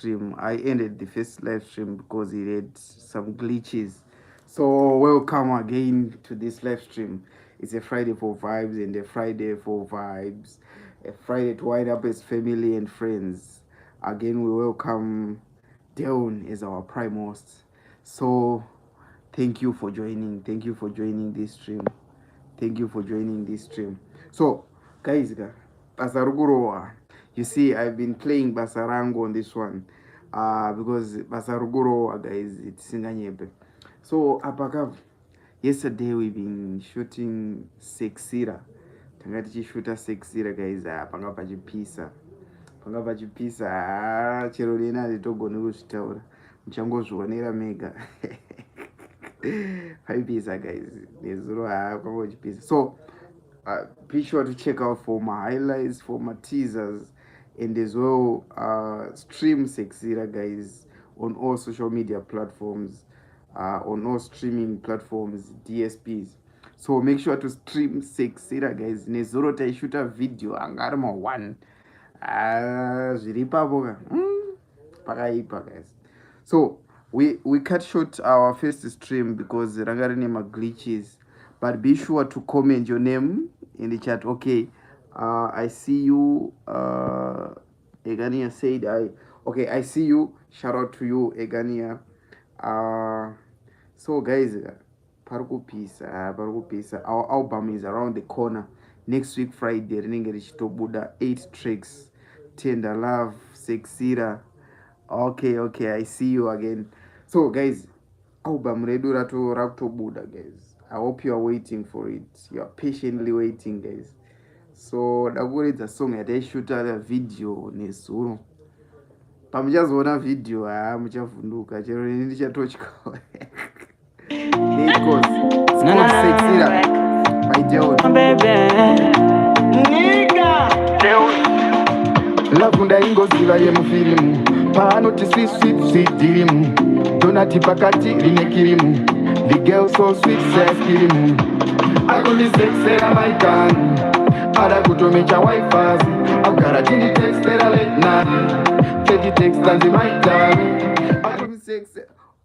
stream. I ended the first live stream because it had some glitches. So welcome again to this live stream. It's a Friday for vibes and a Friday for vibes. A Friday to wind up as family and friends. Again, we welcome Deon as our prime host. So thank you for joining. Thank you for joining this stream. Thank you for joining this stream. So guys, Basaruguroa. You see, I've been playing Basarango on this one. Because Basaruguroa guys, it's Singanyebe. So apaka yesterday we've been shooting Sexira. Tanga tichishuta Sexira guys, panga pachipisa. Panga pachipisa, chero lina litogone kuzvitaura. Muchangozvionera mega. Pipisa guys, nezuro hakwanga uchipisa. So be sure to check out for my highlights, for my teasers, and as well stream Sexira guys on all social media platforms, on all streaming platforms, DSPs. So make sure to stream Sexira guys. Nezuro taishuta video angarima one. Zviri ipapo ka pakaipa guys. So we cut short our first stream because ranga rine glitches, but be sure to comment your name in the chat. Okay, I see you. Egania said I see you. Shout out to you, Egania. So guys, parukupisa. Our album is around the corner. Next week Friday, rinenge richitobuda 8 tracks. Tender Love, Sexira. Okay, I see you again. So guys, album redu rakutobuda guys. I hope you are waiting for it. You are patiently waiting guys. So dakuridza song yataishuta video nezuro. Pamuchazoona video muchavhunduka chero ini ndichatotya. It's called Sexira by Deon. Lavunda ingoziva yemufirimu paanoti sweet dirimu donati pakati rine kirimu the girl so sweet says kirimu akundisexera my gun ada kutomecha wifers agara tini textera late night tedi text and my darling.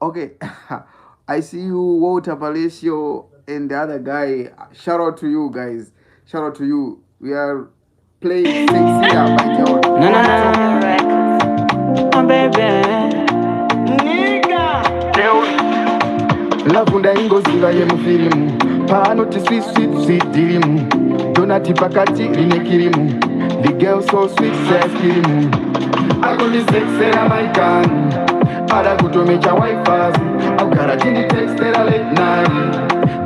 Okay. I see you, Walter Palacio, and the other guy. Shout out to you guys. Shout out to you. We are playing Sexira by Deon. Lavunda ingoziva yemufirimu paanoti sweet dirimu donati pakati rine kirimu the girl so sweet says kirimu akundisexera my gun ada kutomecha wifers agara tini textera late night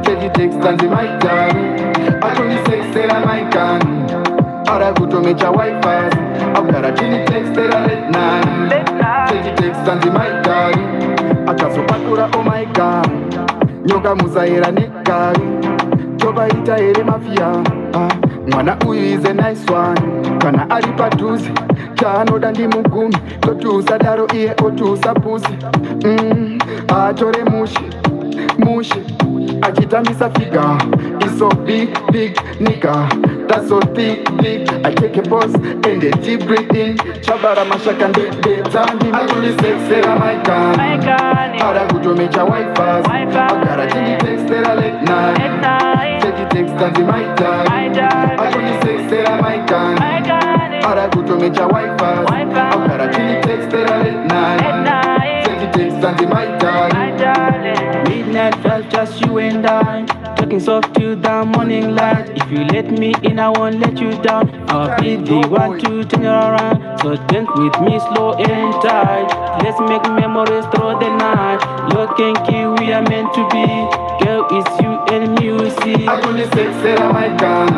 tedi text and my darling akundisexera my gun ada kutomecha wifers agara tini textera late night tedi text and my darling akazopakura oh my god nyoka muzaira negari tobaita here mafia mwana uyu is a nice one kana ari padhuze chaanoda ndimugumi totuusadaro iye otuusa pusi atore mushe achitambisa figa iso big nigga that's so thick I take a pause and a deep breath in chabara mashaka ndetandi akundisexera my gun ada kutomecha wifers agara tini textera late night tedi text and my darling akundisexera my gun ada kutomecha wifers agara tini textera late night tedi text and my darling. Midnight felt just you and I, talking soft till the morning light. If you let me in, I won't let you down. I'll be the one to turn you around. So dance with me slow and tight. Let's make memories through the night. Look and key, we are meant to be. Girl, it's you and me, you see. Akundisexera my gun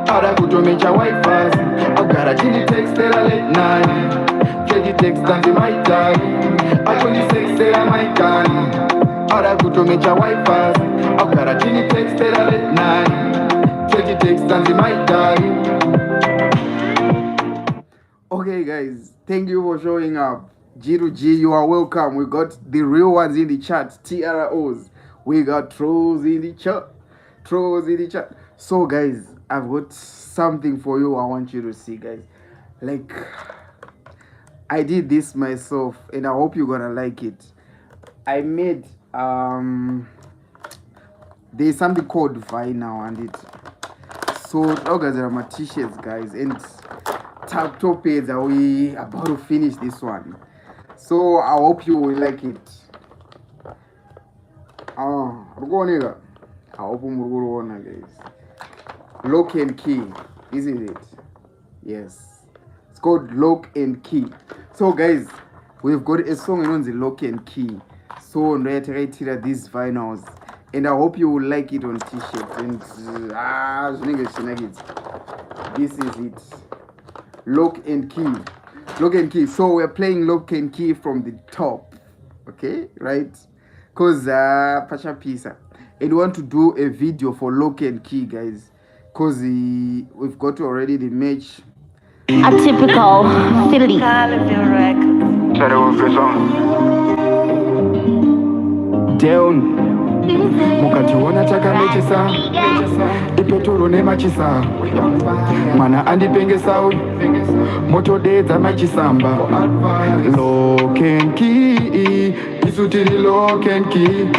ada kutomecha wifers agara tini textera late night tedi text and my darling akundisexera my gun ada kutomecha wifers agara tini textera late night tedi text and my darling. Okay guys, thank you for showing up. G to G, you are welcome. We got the real ones in the chat, TROs. We got trolls in the chat. So guys, I've got something for you I want you to see guys. Like I did this myself, and I hope you're gonna like it. I made there's something called vinyl, and it so guys are my t-shirts, guys, and top page are we about to finish this one. So I hope you will like it. I hope you guys. Lock and Key, isn't it? Yes, it's called Lock and Key. So guys, we've got a song on the Lock and Key. So right here these vinyls, and I hope you will like it on t-shirts. And this is it. Lock and Key. Lock and Key. So we're playing Lock and Key from the top. Okay, right? Cause Pacha Pisa. And we want to do a video for Lock and Key, guys. Cause we've got already the match. A typical Philly. Down mukati wona takamechesa ipetoro nemachisa mwana andipengesa motodedza machisamba Lock and Key isu tiri Lock and Key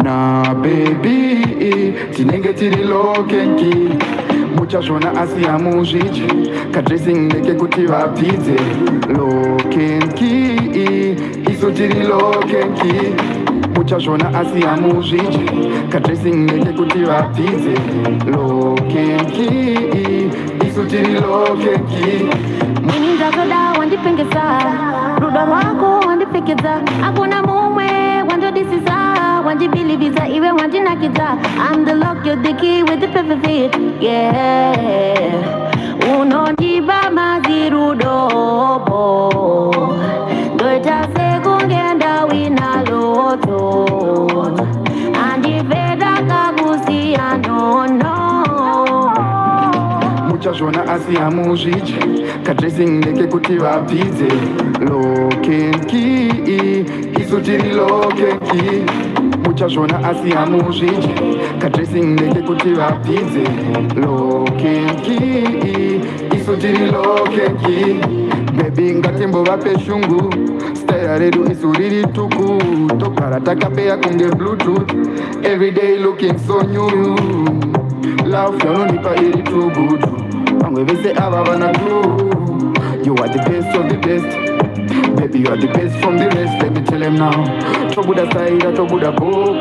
na baby tinenge tiri Lock and Key muchazvona asi hamuzviji kadressing nekekuti vapidze Lock and Key isu tiri Lock and Key muchazvona asi hamuzviji kadressing nekekuti vapidze Lock and Key isu tiri Lock and Key Mini ndakada wandipengesa rudo rwako wandipekeza hakuna mumwe wandodisisa wandibiliviza iwe wandinakidza I'm the lock, you're the key with the perfect fit yeah unondiba mazirudobo ndoita sekungenda wina loto andiveda kakusiya nono muchazvona asi hamuzviji kadressing nekekuti vapidze Lock and Key isu tiri Lock and Key muchazvona asi hamuzviji kadressing nekekuti vapidze Lock and Key isu tiri Lock and Key baby ngatimbovape shungu style redu isu riri tuku togara takapeya kunge bluetooth everyday looking so new love yanonipa iri too good vamwe vese ava vana clue you are the best of the best baby you are the best from the rest let me tell them now tobuda saira tobuda bobo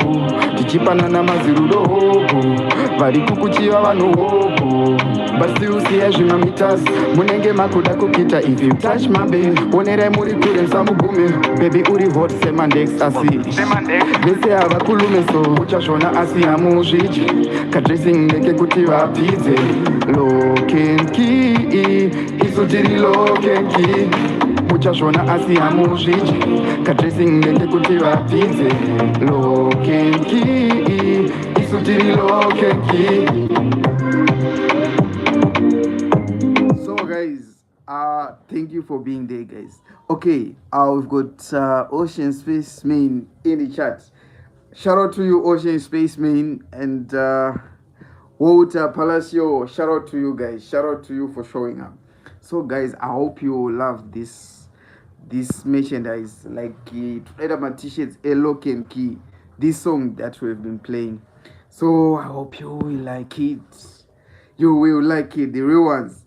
tichipanana mazirudo hobo vari kukuchiva vanhu hobo but still see zvimamitas munenge makuda kukita if you touch my babe onerai muri kure musamugume baby uri hot semandex asi vese havakulume so uchazvona asi hamuzviji kadressing nekekuti vapidze Lock and Key isu tiri Lock and Key muchazvona asi hamuzviji kadressing nekekuti vapidze Lock and Key isu tiri Lock and Key. So guys, thank you for being there, guys. Okay, we've got Ocean Space Main in the chat. Shout out to you, Ocean Space Main, and Walter Palacio. Shout out to you guys. Shout out to you for showing up. So guys, I hope you love this merchandise, like either my t-shirts, a Lock and Key, this song that we've been playing. So I hope you will like it. You will like it, the real ones.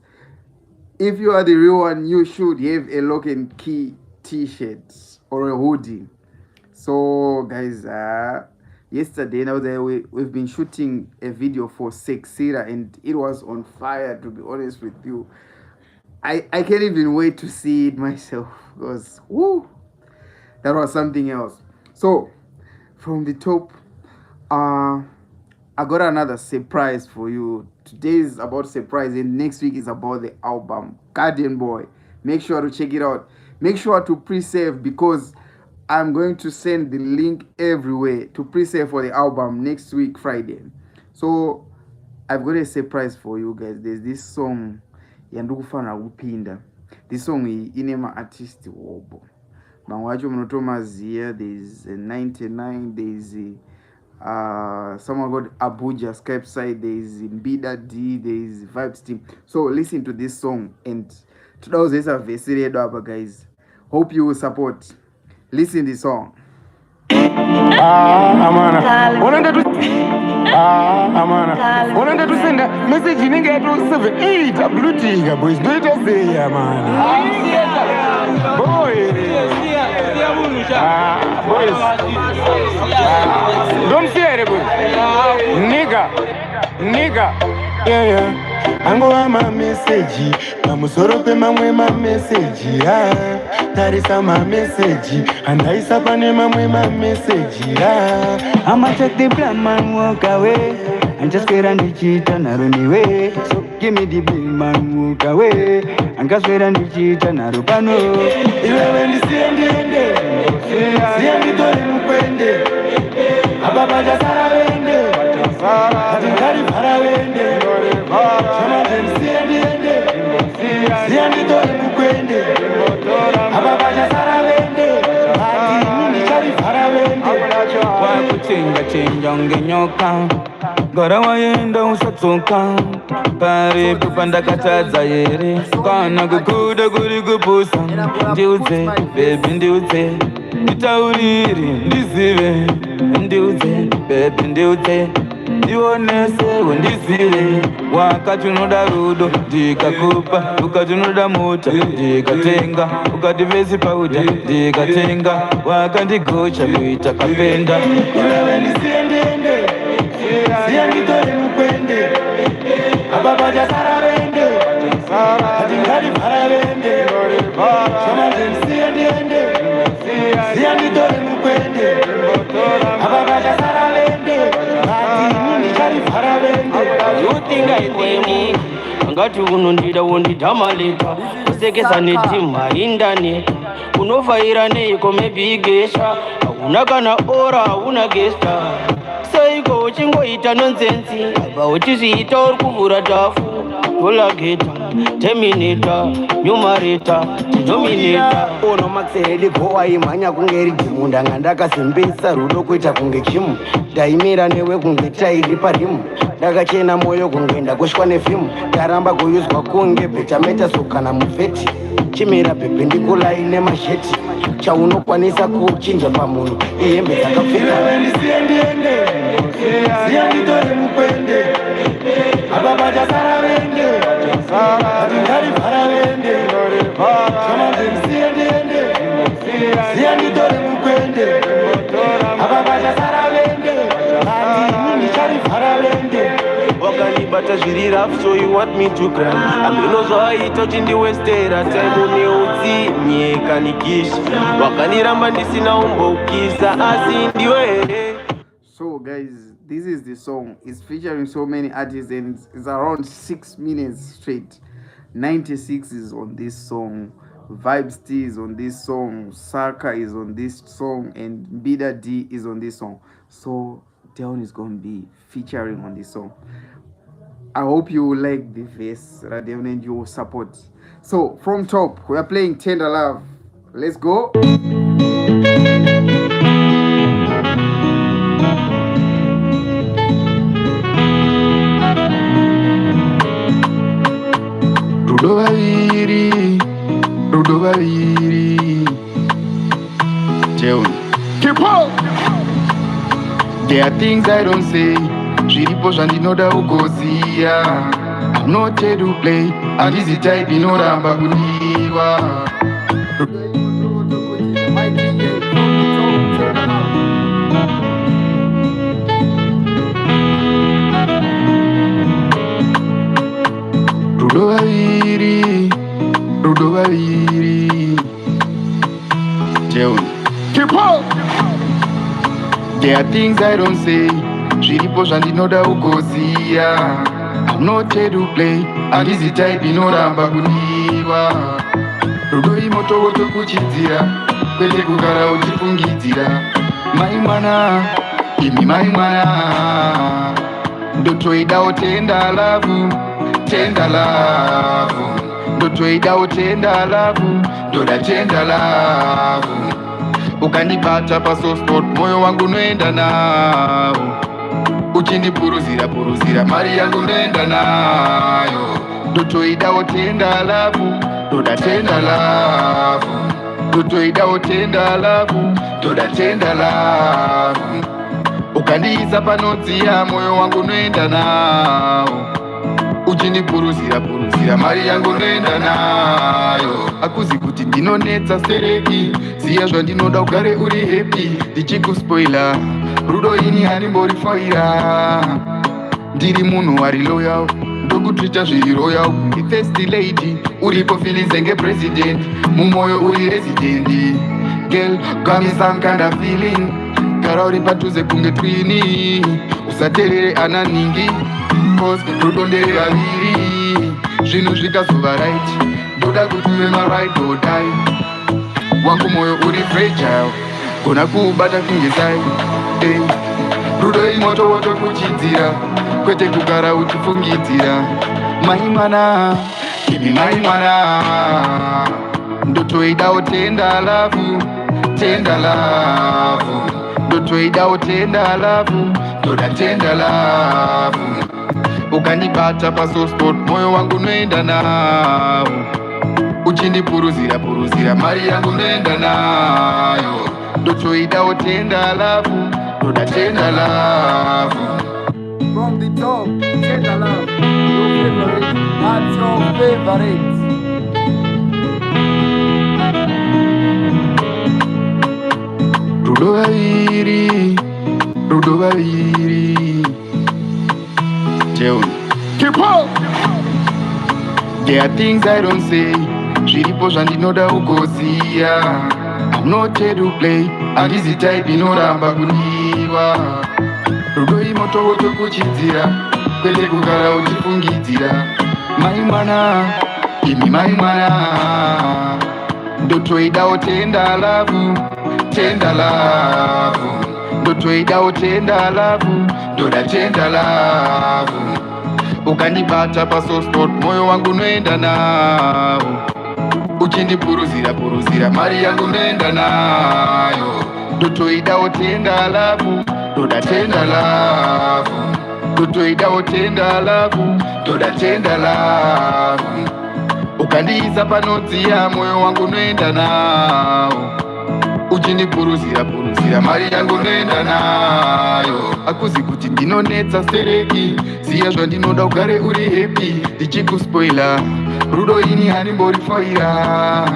If you are the real one, you should have a Lock and Key t-shirt or a hoodie. So guys, yesterday we've been shooting a video for Sexira, and it was on fire, to be honest with you. I can't even wait to see it myself, because woo, that was something else. So from the top, I got another surprise for you. Today is about surprise, and next week is about the album Guardian Boy. Make sure to check it out. Make sure to pre-save, because I'm going to send the link everywhere to pre-save for the album next week Friday. So I've got a surprise for you guys. There's this song yandikufana kupinda. This song inema artist wobo mangwacho munotomaziya. There's 99, there's someone called Abuja Skype side, there's Mbida D, there's Vibes Team. So listen to this song, and tudauzaisa vhesi redu apa guys. Hope you will support. Listen this song. Amana. Wanted to send a message in India to 78 WT boys. Do it as they man. Boys. Don't fear it, boys. Nigga. Yeah. Ango ama message. Mamusoro pe mamwe ma message. That is my message. And I sapane mamwe ma message. I'ma take the plan, man, walk away. And just get on the cheat and I run away. So give me the bill, man, walk away. And just get on the cheat and I run away. You when you see the end. See the door in Pende. Ababa Jasara Wende. Adingari Parawende. Someone them see the end. See the door in Pende. Ababa Jasara Wende. Adingari Parawende. Wakuchinga ngenyoka Gara wayenda usatsoka Pari kupanda katadza yere Kana kukuda kuri kupusa Ndiuze, baby ndiuze Nitauriri, ndizive Ndiuze, baby ndiuze Ndionese, wendizive Wakati unoda rudo, ndikakupa Ukati unoda mota, ndikatenga Ukati vesi pauda, ndikatenga Wakati gocha, kuita kapenda Iwewe nisiende Siyangi dole mkwende Ababa Jasara Wende Adingari Parawende Somaze nisiende Siyangi dole mkwende Ababa Jasara Wende Adingari Parawende You think I think Ngati unondida wondidhamalika Kusekesa netima indani Unofaira neiko mebigesha Una kana ora, una gesta Saiko uchingoita nonsensi Aba uchizita uri kuvura tafu Tolageta, terminator, numerator, denominator Ono maxeredi goa imanya kunge ridimu Ndanga ndakasimbisa rudo kuita kunge chimu Daimira newe kunge tairi parimu Ndakachena moyo kunge ndakushwa nefimu Ndaramba kuyuzwa kunge betameta sukana mufeti Chimira perpendicular ine masheti Chaunokwanisa kuchinja pamunhu ihembe dzakapfeka Iwewe nisiende Siyangi dole mkwende Ababa Jasara Wende Adingari Parawende Somaze nisiende Siyangi dole mkwende Ababa Jasara Wende Adingari Parawende Wakanibata zviri rough, so you want me to cry. Aminozvaita kuti ndiwestera time uneutsi nyika nikisha wakaniramba ndisina umboukisa asi ndiwe here. So guys, this is the song. It's featuring so many artists and it's around 6 minutes straight. 96 is on this song, Vibes T is on this song, Saka is on this song, and Bida D is on this song. So Down is gonna be featuring on this song. I hope you like the verse, Radeon, and your support. So from top, we are playing Tender Love. Let's go. Rudo Vaviri Tell keep on. There are things I don't say Zviripo zvandinoda ugoziya I'm not here to play Handizi type inoramba kudiwa Rudo Vaviri Tell keep on. There are things I don't say Zviripo zvandinoda ugoziya I'm not here to play Handizi type inoramba kudiwa Rudo imoto wotokuchidzira Kwete kugara uchifungidzira Mai mwana Imi mai mwana Ndotoidawo tender love Ndotoidawo tender love Ndoda tender love Ukandibata paso sport moyo wangu noenda nawo Uchindipuruzira mari yangu noenda nayo Ndotoidawo tender love Ndoda tender love ndotoidawo tenda lavu, toda tenda lavu. Ukandiisa panodziya moyo wangu noenda nawo, uchindipuruzira puruzira mari yangu noenda nayo. Akuzi kuti ndinonetsa stereki, ziya zvandinoda ugare uri happy, ndichikuspoila rudo ini handimborifoira. Ndiri munhu wari loyal, ndokutwita zviri royal. First lady uripo feeling senge president, mumoyo uri resident. Girl got me some kind of feeling, gara uri padhuze kunge twini. Usateerere ananingi cause rudo nderevaviri. Zvinhu zvikazova right, ndoda kuti uve maright or die. Wangu moyo uri fragile, gona kuubata kunge sai. Rudo imoto wotokuchidzira, kwete kugara uchifungidzira. Mai mwana, imi mai mwana, ndotoidawo tenda lavu, tenda lavu. Ndotoidawo tenda lavu, ndoda tenda lavu. Ukandibata paso spot, moyo wangu noenda nawo, uchindipuruzira puruzira mari yangu noenda nayo. Ndotoidawo tenda lavu, ndoda tenda lavu. From the top, tender love, your favorite, that's your favorite. Rudo vaviri, rudo vaviri. Jeon, keep up. There are things I don't say, zviripo zvandinoda ugoziya. I'm not here to play, handisi type inoramba kundiwa. Rudo imoto wotokuchidzira, kwete kugara uchifungidzira. Mai mwana, imi mai mwana, ndotoidawo tenda lavu, tenda lavu. Ndotoidawo tenda lavu, ndoda tenda lavu. Ukandibata paso spot, moyo wangu noenda nawo, uchindipuruzira puruzira mari yangu noenda nayo. Ndotoidawo tenda lavu, ndoda tenda lavu. Ndotoidawo tenda lavu, ndoda tenda lavu. Ukandiisa panodziya moyo wangu noenda nawo, uchindipuruzira puruzira mari yangu noenda nayo. Akuzi kuti ndinonetsa stereki, ziya zvandinoda ugare uri happy, ndichikuspoila rudo ini handimborifoira.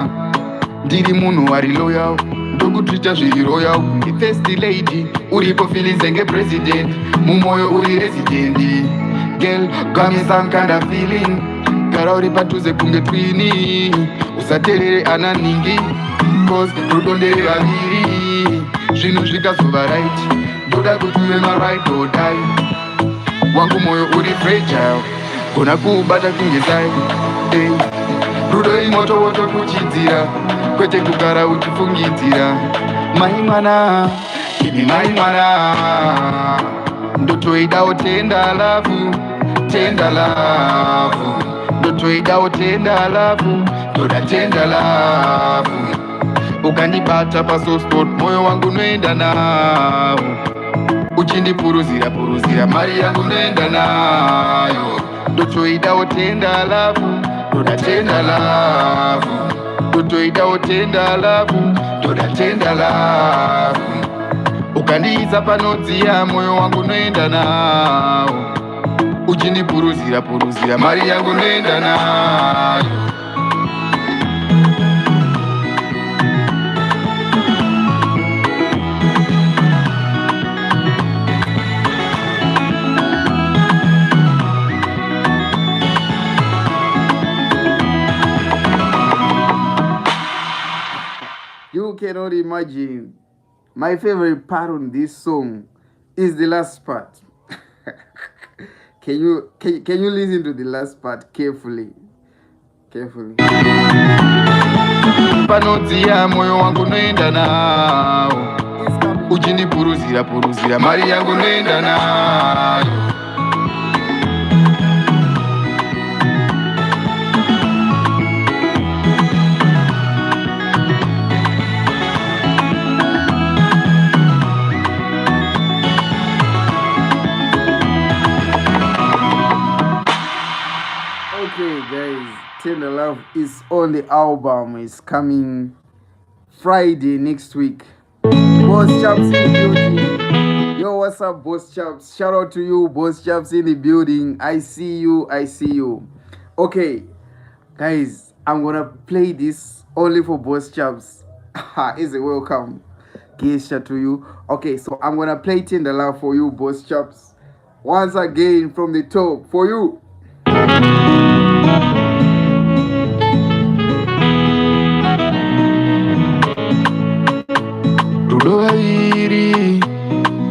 Ndiri munhu wari loyal, ndokutwita zviri royal. First lady uripo feeling senge president, mumoyo uri resident. Girl got me some kind of feeling, gara uri padhuze kunge twini. Usateerere ananingi cause rudo nderevaviri. Zvinhu zvikazova right, ndoda kuti uve maright or die. Wangu moyo uri fragile, gona kuubata kunge sai. Rudo imoto wotokuchidzira, kwete kugara uchifungidzira. Mai mwana, imi mai mwana, ndotoidawo tenda lavu, tenda lavu. Ndotoidawo tenda lavu, ndoda tenda lavu. Ukandibata paso spot, moyo wangu noenda nawo, uchindipuruzira puruzira mari yangu noenda nayo. Ndotoidawo tenda lavu, ndoda tenda lavu. Ndotoidawo tenda lavu, ndoda tenda lavu. Ukandiisa panodziya moyo wangu noenda nawo, uchindipuruzira puruzira mari yangu noenda nayo. You cannot imagine. My favorite part on this song is the last part. Can you listen to the last part carefully? Carefully. Panodziya moyo wangu noenda nawo, uchindipuruzira puruzira mari yangu noenda nayo. Okay, guys, Tender Love is on the album. It's coming Friday next week. Boss Chaps in the building. Yo, what's up, Boss Chaps? Shout out to you, Boss Chaps in the building. I see you. Okay, guys, I'm gonna play this only for Boss Chaps. Is a welcome gesture to you. Okay, so I'm gonna play Tendala for you, Boss Chaps. Once again from the top for you.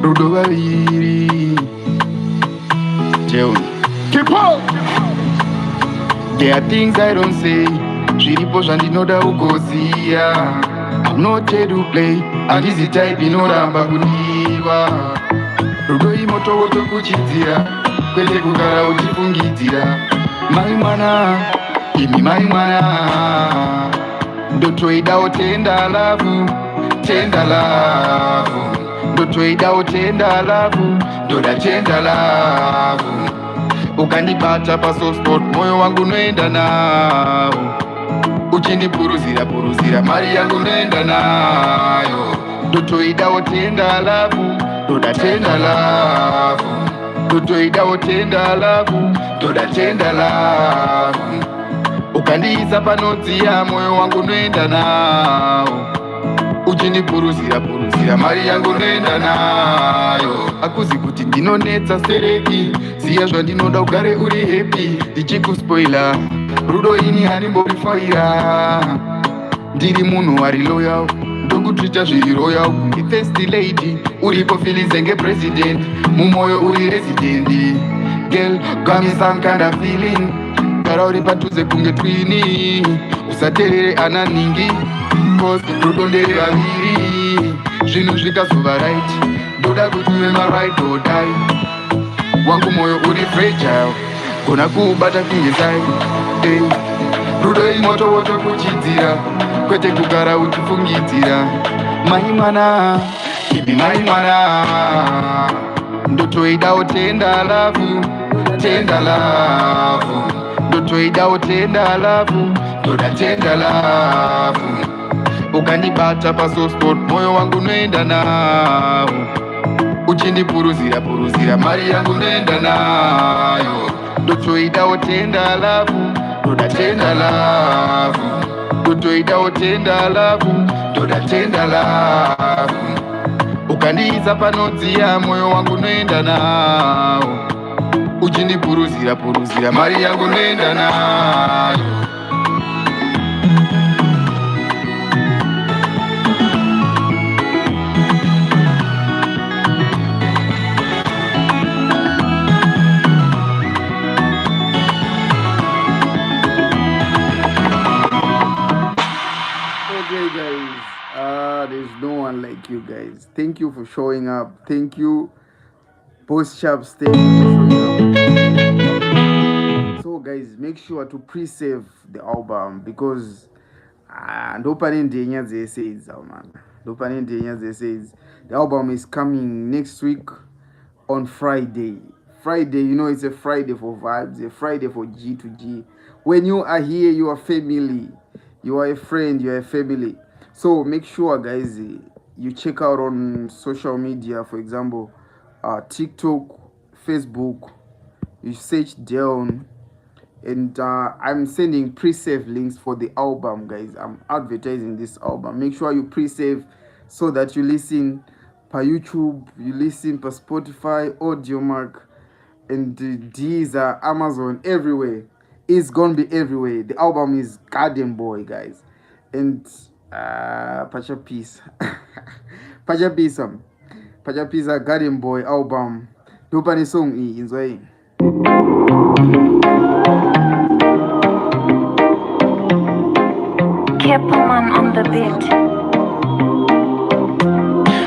Rudo Vaviri. Keep on. There are things I don't say. Zviripo zvandinoda ugoziya. I'm not here to play. Handisi type inoramba kudiwa. Rudo imoto wotokuchidzira. Kwete kugara uchifungidzira. Mai mwana, imi mai mwana. Ndotoidawo tenda lavu. Ndotoidawo tenda lavu. Ndoda tenda lavu. Ukandibata pa soft spot, moyo wangu noenda nawo. Uchindipuruzira mari yangu noenda nayo. Ndotoidawo tenda lavu. Ndoda tenda lavu. Ndotoidawo tenda lavu. Ndoda tenda lavu. Ukandiisa panodziya, moyo wangu noenda nawo. Uchindipuruzira mari yangu noenda nayo. Akuzi kuti ndinonetsa sereki. Ziya zvandinoda ugare uri happy. Ndichikuspoila rudo ini harimborifaira. Ndiri munhu ari loyal. Ndokutwita zviri royal. First lady uripo feeling senge president. Mumoyo uri resident. Girl got me some kind of feeling. Gara uri padhuze kunge twini. Usaterere ananingi. Cause rudo ndere vaviri. Zvinhu zvikazova right. Ndoda kuti uve ma right or die. Wangu moyo uri fragile. Kona kuubata kunge sai. Rudo imoto wotokuchidzira. Kwete kugara uchifungidzira. Mai mwana, imi mai mwana. Ndotoidawo tenda lavu. Ndotoidawo tenda lavu. Ndoda tenda lavu. Ukandibata pa soft spot, moyo wangu noenda nawo. Uchindipuruzira mari yangu noenda nayo. Ndotoidawo tenda lavu. Ndoda tenda lavu. Ndotoidawo tenda lavu. Ndoda tenda lavu. Ukandiisa panodziya, moyo wangu noenda nawo. Uchindipuruzira mari yangu noenda nayo. Okay, guys. There's no one like you guys. Thank you for showing up. Thank you, Boss Chaps. Thank you for showing up. So, guys, make sure to pre-save the album because the album is coming next week on Friday. Friday, you know, it's a Friday for vibes, a Friday for G to G. When you are here, you are family. You are a friend, you are a family. So make sure, guys, you check out on social media, for example, TikTok, Facebook. You search down, and I'm sending pre-save links for the album, guys. I'm advertising this album. Make sure you pre-save so that you listen per YouTube, you listen per Spotify, Audiomack, and Deezer, Amazon, everywhere. It's gonna be everywhere. The album is Garden Boy, guys, and Pacha Peace, Garden Boy album. Dupani song enjoy. Kepaman on the beat.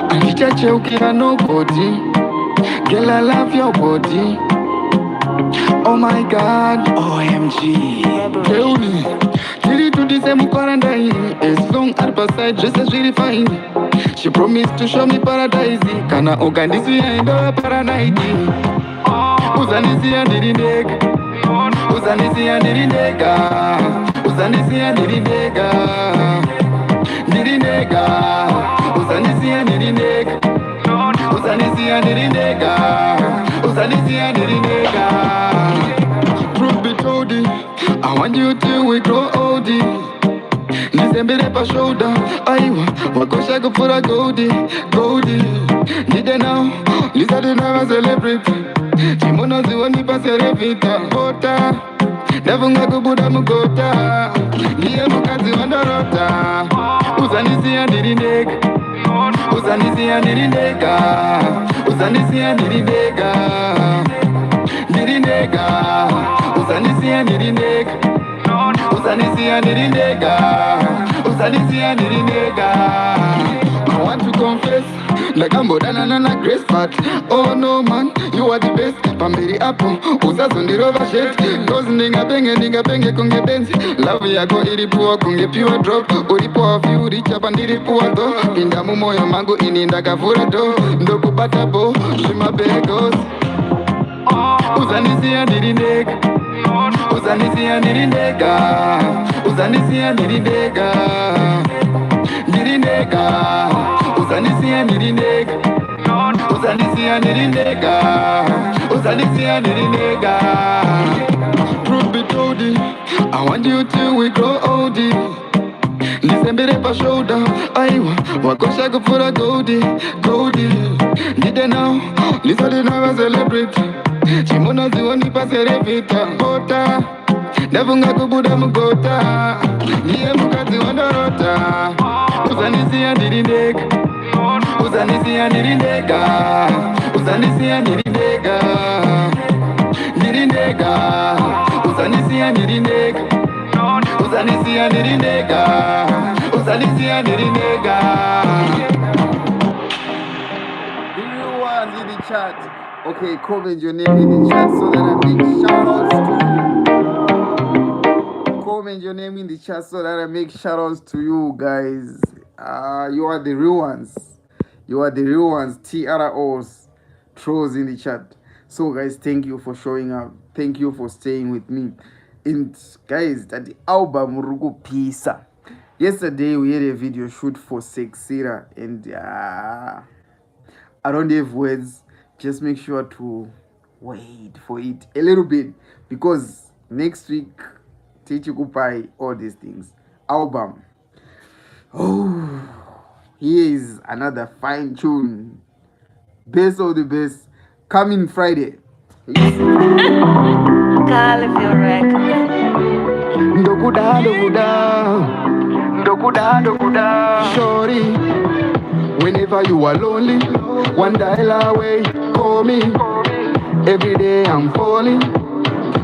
Andichacheukira nobody. Girl, I love your body. Oh my God, OMG. Tell me, Chili to the same quarantine. As long as per side, just as really fine. She promised to show me paradise. Kana organize and go paradise. Uzanisi and Didinega. Uzanisi and Didinega. Uzanisi and Didinega. ndiri ndega, usanisiya ndiri ndega, usanisiya ndiri ndega, usanisiya ndiri ndega. Truth be told, I want you till we grow old. Nisembere pa shoulder, aiwa, wakosha kupura goldie, goldie. Nide now, nisade na celebrity. Chimono ziwani pa serevita, bota. Nefunga kubuda mugota, niye mukazi wandarota. Usanisiya ndiri ndega, usanisiya ndiri ndega, usanisiya ndiri ndega, ndiri ndega, usanisiya ndiri ndega, usanisiya ndiri ndega, usanisiya ndiri ndega. I want to confess, like I'm Bodana na Grace, but oh no man, you are the best. Pambiri apple, usazondirova shit. Cause ninga penge kunge benzi. Love yako ilipuwa kunge pure drop. Ulipuwa fiu richa pandiripuwa do. Pinda mumoyo mangu ininda kavura do. Ndo kupata bo, shima begos. Usanisiya ndiri ndega, usanisiya ndiri ndega, usanisiya ndiri ndega, ndiri ndega, usanisiya ndiri ndega, usanisiya ndiri ndega, usanisiya ndiri ndega. Truth be told, I want you till we grow old. Nisembere pa shoulder, aiwa, wakosha kupura goldie, goldie. Nide now, nisade na celebrity. Chimono ziwani pa serevita, bota. Nefunga kubuda mugota, niye mukazi wandarota. Usanisiya ndiri ndega, usanisiya ndiri ndega, usanisiya ndiri ndega, ndiri ndega, usanisiya ndiri ndega, usanisiya ndiri ndega, usanisiya ndiri ndega. The real ones in the chat. Okay, comment your name in the chat so that I make shout-outs to you. Comment your name in the chat so that I make shout-outs to you guys. You are the real ones. You are the real ones. TROs. Trolls in the chat. So guys, thank you for showing up. Thank you for staying with me. And guys, that the album Rugo Pisa. Yesterday we had a video shoot for Sexira, and I don't have words. Just make sure to wait for it a little bit, because next week Tichi Kupai, all these things. Album. Oh, here is another fine tune. Best of the best. Coming Friday. Ndokuda, ndokuda, ndokuda. Shorty, whenever you are lonely, one dial away, call me. Every day I'm falling.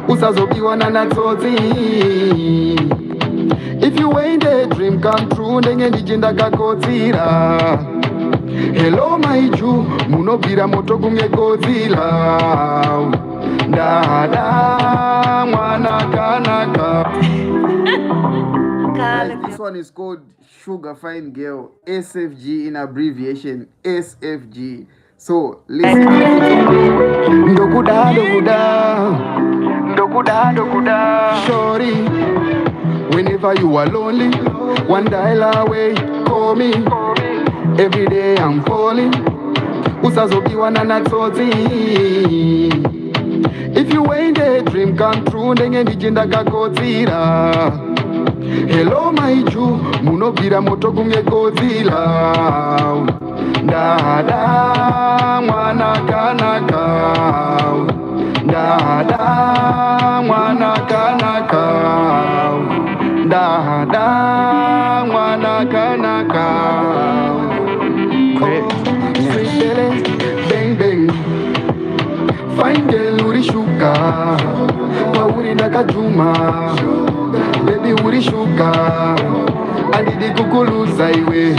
Usazobiwa na natsotsi. If you ain't a dream come true, ndenge ndijinda kakotsira. Hello my Jew, munobira moto kunge Godzilla. Dada mwana kanaka. This one is called Sugar Fine Girl, SFG in abbreviation, SFG. So listen. Ndokuda, ndokuda, ndokuda, ndokuda. Shorty, whenever you are lonely, one dial away, call me. Every day I'm falling. Usazobiwa na natsotsi. If you ain't a dream come true, ndenge ndijinda kakotsira. Hello my Jew, munobira moto kunge Godzilla. Dada mwana kanaka. Dada mwana kanaka. Dada mwana kanaka. Sweet bang bang. Fine girl urishuka. Kauri nakajuma. Baby urishuka. Adidi kukuluza iwe.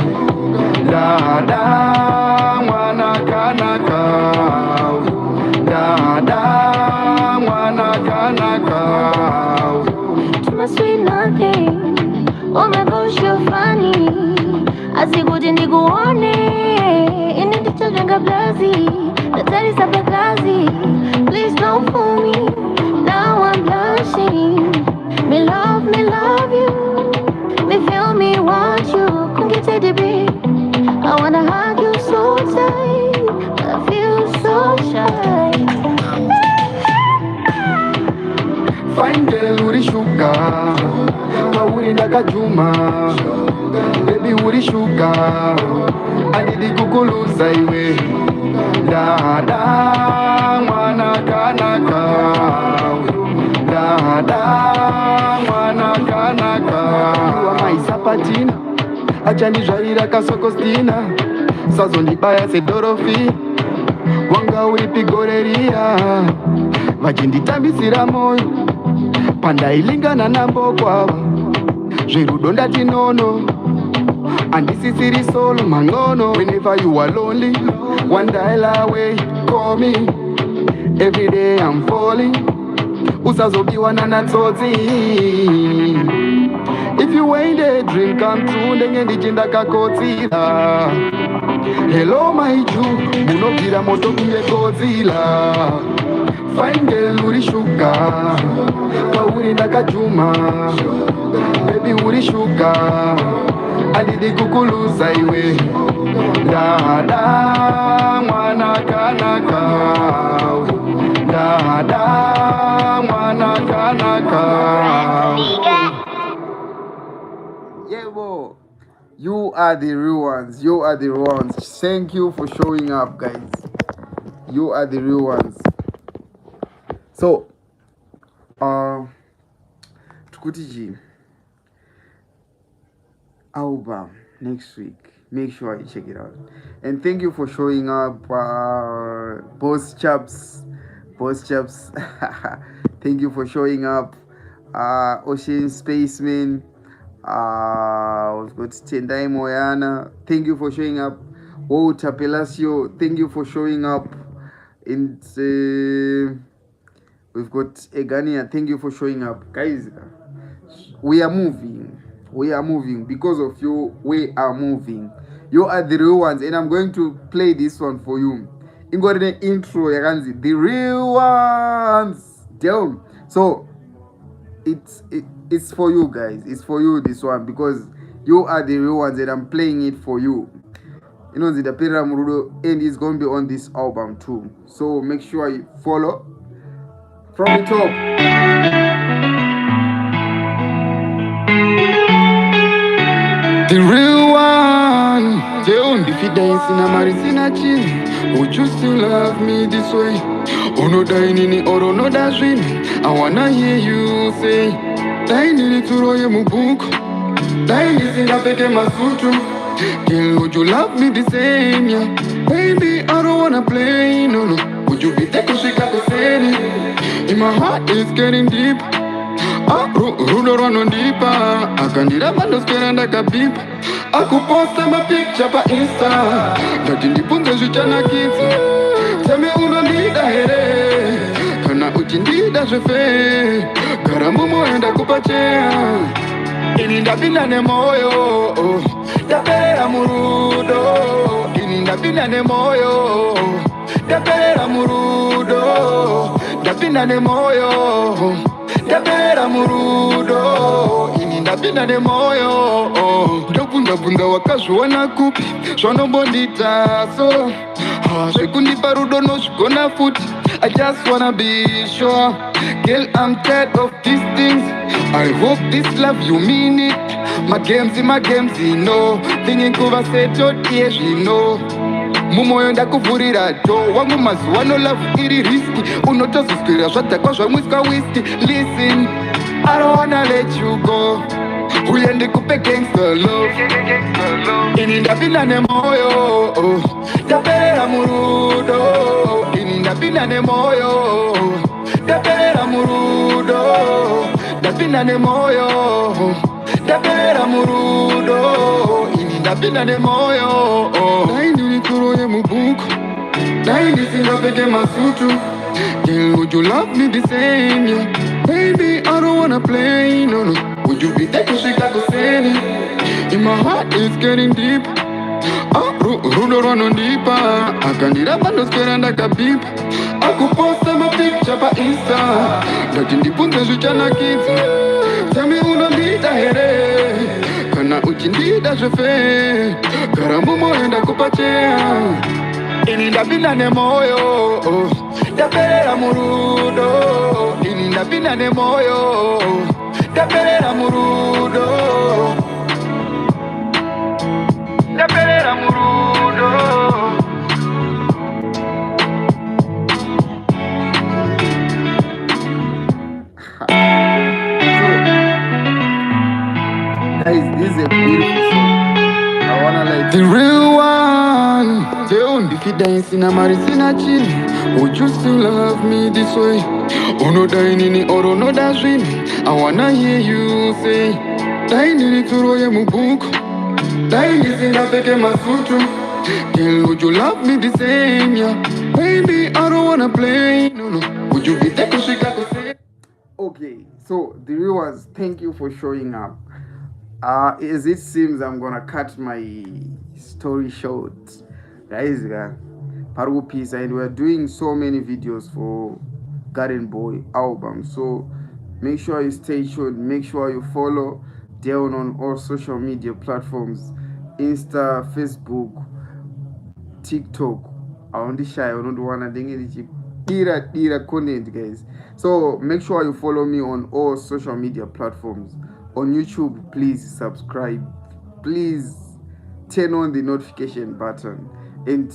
Dada mwana kanaka. Dada mwana kanaka. My sweet nothing. Oh my gosh, you're funny. Asikuti nikuone. Inendichanga blazi. Natari sapa kazi. Please don't fool me. Now I'm blushing. Me love you. Me feel me want you. Kungite tight, I feel so shy. Fine girl, uri sugar, kauri nakajuma. Baby, uri sugar, adidi kukuluza iwe. Dada, mwana kanaka. Dada, mwana kanaka. Maisa patina, achani jaira kasokostina. Sazo nibaya se dorofi, wanga uri pigoreria. Vachinditambisira moyo, panda ilingana na mbokwa. Jerudo ndati nono, andisisiri solo mangono. Whenever you are lonely, one dial away, call me. Every day I'm falling, usazobiwa na natsotsi. If you ain't a dream come true, ndenge ndichinda kakotsila. Hello my Jew, munobvira moto kunge Godzilla. Fine girl, uri sugar, kauri nakajuma. Baby, uri sugar, adidi kukuluza iwe. Dada, mwana kanaka. Dada, mwana kanaka. Yeah, bro. You are the real ones. You are the real ones. Thank you for showing up, guys. You are the real ones. So, Tukutiji album next week. Make sure you check it out. And thank you for showing up, Boss Chaps. Thank you for showing up, Ocean Spaceman. We've got Tendai Moyana. Thank you for showing up. Walter Palacio. Thank you for showing up. And we've got Egania. Thank you for showing up, guys. We are moving. Because of you. We are moving. You are the real ones, and I'm going to play this one for you. You got the intro, Yaganzi. The real ones. Damn. So it's for you guys. It's for you, this one, because you are the real ones, and I'm playing it for you. You know, the Pera Murudo, and it's going to be on this album too. So make sure you follow from the top. The real one. If you dance in a maricina chin, would you still love me this way? Oh no, dining or no, that's dream. I wanna hear you say, Dining to Roya Mubuko, Dining in a bed masutu. Girl, would you love me the same? Yeah, baby, I don't wanna play. No, would you be taking Chicago City? In my heart is getting deep. Rudorano deeper. I can't get up and just get under a beep. I could post my picture for Insta. That in the punta Juchana kids. Tell me who don't need a head. Can I put in the fay? Caramumo and a cupache. In the Pinane Moyo. The Pera Murudo. In the Pinane Moyo. The Pera Murudo. The Pinane Moyo. Dabera murudo, ininda bina ne moyo. Ndabunda wakazwana kupi, shwano bondita so. Shekundi barudo no shkona foot. I just wanna be sure, girl, I'm tired of these things. I hope this love you mean it. My games, you know. Thinking kuva settled, yes, you know. Mumoyo ndakuvhurira do wangu mazuva no love iri risky. Unotozvispira zvadhakwa zvamwiswa whisky. Listen, I don't wanna let you go. Uye ndikupe gangster love. Ini ndapinda nemoyo, ndapera murudo. Ini ndapinda nemoyo, ndapera murudo. Ndapinda nemoyo, ndapera murudo. Ini ndapinda nemoyo. Kuroye mubuko, Daini singapeke masutu. Girl, would you love me the same? Yeah, baby, I don't wanna play. No, would you be taking Chicago City? In my heart is getting deep. Rudo run deeper. I can't get up and just get under a beep. I could post my picture for Insta. That in the punta Juchana kids. Tell me who don't need a headache. Kana uchindida jefe. Caramumo and a cupache. ini ndapinda nemoyo ndaperera murudo ini ndapinda nemoyo ndaperera murudo ndaperera murudo Guys, this is a beautiful song. I wanna like the real one. If you dance in a maricina chill, would you still love me this way? Oh no, dying in it, or no, that's real. I wanna hear you say, dying in it to roya mubuku, dying is in a fake masutu. Girl, would you love me the same? Yeah, baby, I don't wanna play. No, no, would you be taking Chicago? okay, so the viewers, thank you for showing up. As it seems, I'm gonna cut my story short, guys. Paru Peace, and we're doing so many videos for Garden Boy album, so make sure you stay tuned. Make sure you follow Deon on all social media platforms: Insta, Facebook, TikTok. I want to share. I don't want to dira content, guys. So make sure you follow me on all social media platforms. On YouTube, please subscribe. Please turn on the notification button and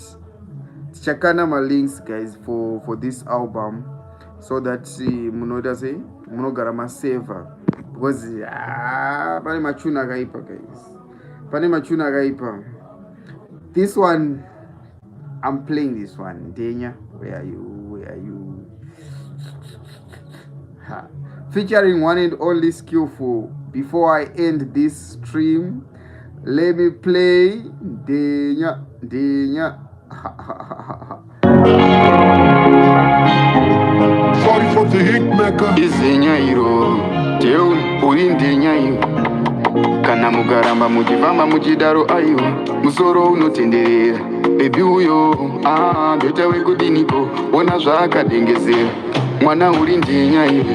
check out my links, guys, for this album, so that munogarama saver, because pani machuna gaipa, guys. Pani machuna gaipa. This one, I'm playing this one. Denya, where are you? Featuring one and only Skillful. Before I end this stream, let me play Denya. Sorry for the hitmaker. Izenya iro, teu urindenya iro. Kana mugaramba mujivamba mujidaro ayo, musoro unotenderera. Baby uyo, dota wekudiniko, ona zvakadengezera. Mwana urindenya iro,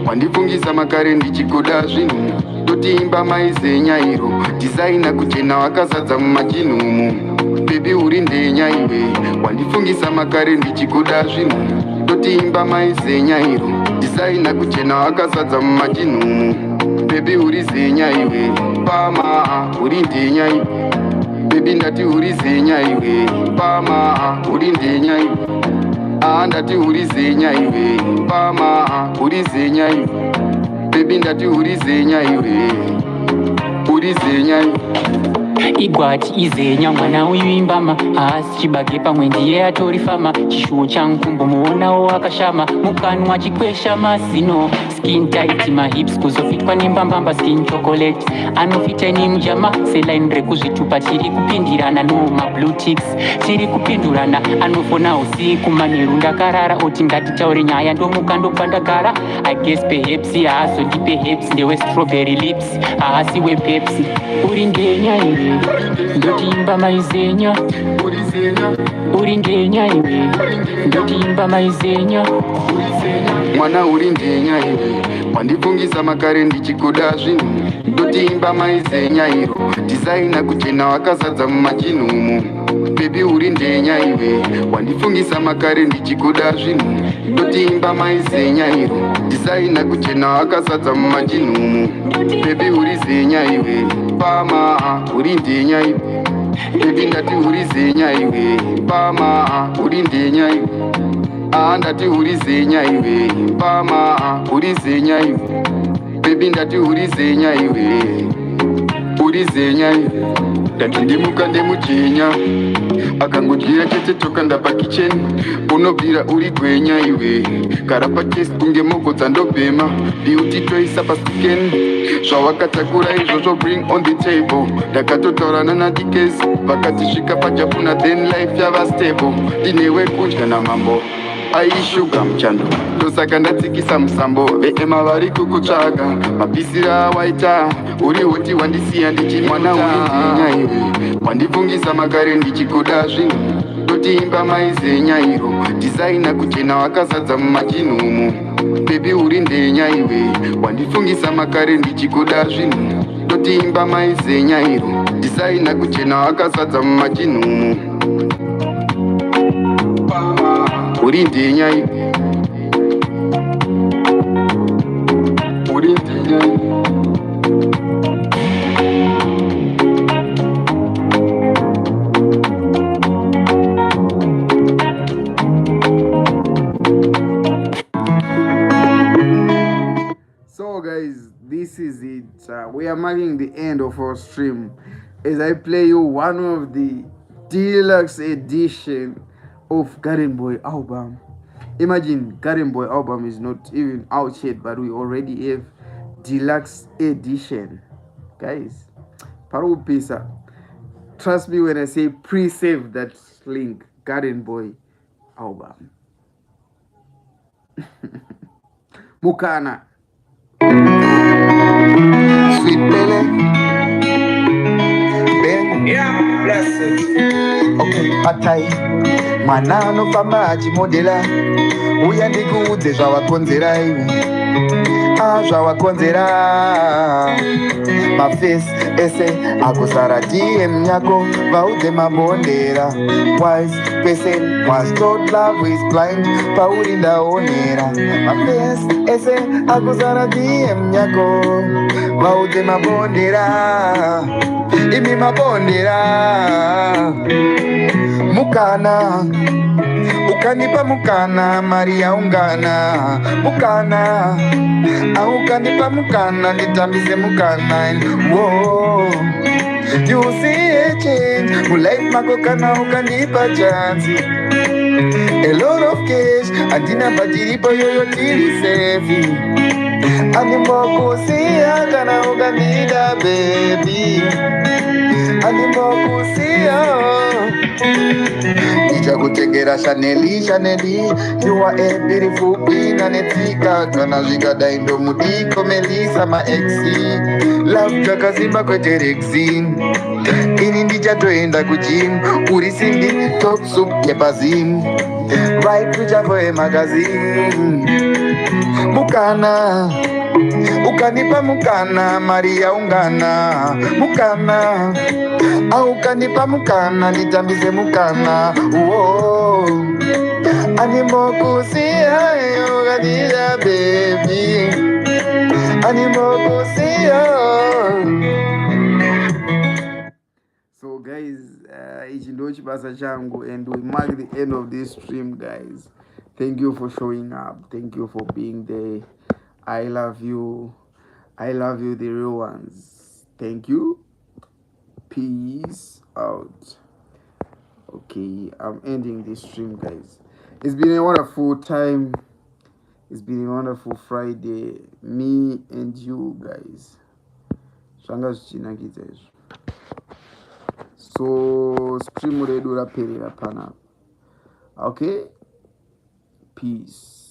wandifungisa makare ndichikoda zvinu. Dotimba maizenya iro, designer kuchena wakazadza mumachinumu. Baby urindenya iwe, wandifungisa makare ndichikoda zvinu. Dotimba maizenya iro, designer kuchena wakazadza mumachinumu. Baby urizenya iwe, pama urindenya iwe. Baby ndati urizenya iwe, pama urindenya iwe. Ndati urizenya iwe, pama urizenya iwe. Baby ndati urizenya iwe, urizenya iwe. Igwati izenya mwana uyimbama asi chibage pamwe ndiye atorifama chishuwo changu muonawo akashama mukanwa chikwesha mazino skin tight ma hips kuzofitwa nembambamba skin chocolate anofita ni mjama seline rekuzvitupa tiri kupindirana no ma blue ticks tiri kupindurana anofona usiku manerunda karara oti ngatitaure nyaya ndomukando pandagara I guess perhaps haso ndipe hips ndewe strawberry lips asi we Pepsi uringenya iwe ndotimba maizenya uringenya iwe ndotimba maizenya mwana urindenya iwe wandifungisa makare ndichikoda zvinu ndotimba maizenya iro designer kuchena wakazadza mumachinumu baby urindenya iwe wandifungisa makare ndichikoda zvinu ndotimba maizenya iro designer kuchena wakazadza mumachinumu baby urizenya iwe pama urindenya iwe baby ndati urizenya iwe pama urindenya iwe ndati urizenya iwe pama urizenya iwe baby ndati urizenya iwe urizenya iwe ndati ndimuka ndemuchenya akangojira chete toka ndapa kicheni unobvira uri gwenya iwe karapa chest kunge mogodza ndobhema beauty toisa pasikeni zvawakatakura izvozvo bring on the table ndakatotaurana nadikesi vakatisvika pajapuna then life yava stable ndinewe kudya namambo aishuga muchando ndosaka ndatsikisa musambo veema vari kukutsvaga mapisira awaita uri hoti wandisiya ndichiri mwana urizenya iwe wandifungisa makare ndichikoda zvinhu ndotimba maizenya iro designer kuchena wakazadza mumachinumu baby urindenya iwe wandifungisa makare ndichikoda zvinhu ndotimba maizenya iro designer kuchena wakazadza mumachinumu uri ndinyai uri ndinyai So guys, this is it. We are marking the end of our stream as I play you one of the deluxe edition of Garden Boy album. Imagine Garden Boy album is not even out yet, but we already have deluxe edition. Guys, Paru Pisa. Trust me when I say pre-save that link, Garden Boy album. Mukana. Sweet Belle Ben yeah, blessed. Okay, atai manano famaji modela uya ndikuudze zvavakonzera iwe zvavakonzera mafesi ese akusara DM yako vaudze mabondera wise person was told love is blind pauri ndaonera mafesi ese akusara DM yako vaudze mabondera imi mabondera mukana ukanipa mukana mari yaungana mukana ukanipa mukana nitambise mukana whoa. You see a change life makokana ukanipa chance a lot of cash andina badiripo yoyo tiri sefi animokusia kana ukanida baby animokusia nichakutengera Chaneli you are a beautiful queen anetika kana zvikadai ndomudiko Melissa maexi love takazimba kwete rexin ini ndichatoenda kujim uri simbi top soup yepazim right kuchavoe magazine mukana ukanipa mukana mari yaungana mukana ukanipa mukana nitambise mukana animokusia yoganira baby animokusia. So guys, ichi ndo chibasa changu and we mark the end of this stream guys. Thank you for showing up. Thank you for being there. I love you. I love you, the real ones. Thank you. Peace out. Okay, I'm ending this stream, guys. It's been a wonderful time. It's been a wonderful Friday. Me and you guys. So, stream redu la peri la pana. Okay? Peace.